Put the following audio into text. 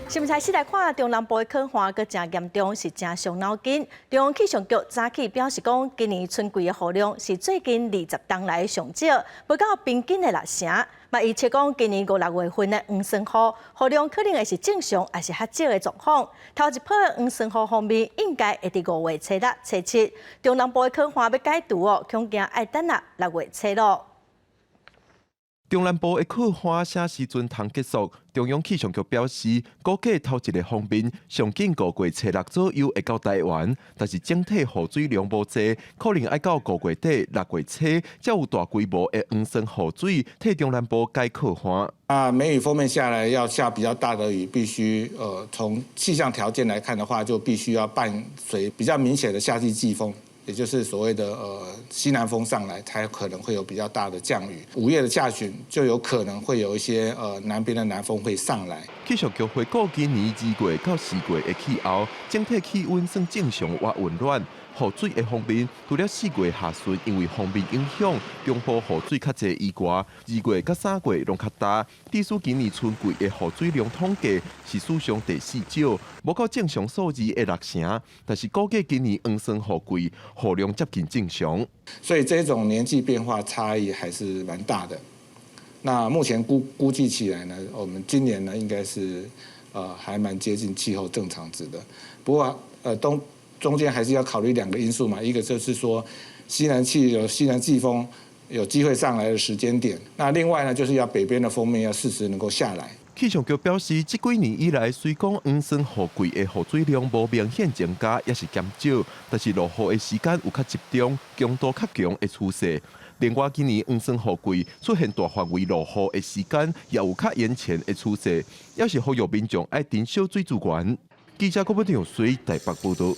新闻台四来看，中南部的空旱阁真严重，是真伤脑筋。中央气象局早起表示讲，今年春季的雨量是最近20冬来的上少，不到平均的6成。嘛，预测讲今年5、6月份的黄霜雨雨量可能会是正常，还是较少的状况。头一波的黄霜雨方面，应该会伫5月初6、初7。中南部的空旱要解除哦，恐惊爱等6月初6。中南部的酷花啥时阵通结束？中央气象局表示，估计头一个方面上紧5月初6左右会到台湾，但是整体雨水量无济，可能要到5月底、6月初才有大规模的黄霜雨水替中南部解酷花。梅雨封面下来要下比较大的雨，必须从气象条件来看的话，就必须要伴随比较明显的夏季季风。也就是所谓的西南风上来，才可能会有比较大的降雨。5月的下旬就有可能会有一些南边的南风会上来。气象局回顾今年2月到4月的气候，整体气温算正常或温暖。雨水的方面，除了4月下旬因为风面影响，中部雨水较侪以外，2月甲3月拢较大。至于今年春季的雨水量统计是史上第4少，无到正常数字的6成，但是估计今年黄霜雨季雨量接近正常。所以这种年纪变化差异还是蛮大的。那目前估计起来呢，我们今年呢应该是还蛮接近气候正常值的。不过中间还是要考虑2个因素嘛，一个就是说西南气有西南季风有机会上来的时间点，那另外呢就是要北边的锋面要适时能够下来。气象局表示，这几年以来，虽讲黄霜雨季的雨水量无明显增加，也是减少，但是落雨的时间有较集中、强度较强的趋势。另外，今年黄霜雨季出现大范围落雨的时间也有较延前的趋势，也是呼吁民众爱珍惜水资源。记者郭本长随台北报道。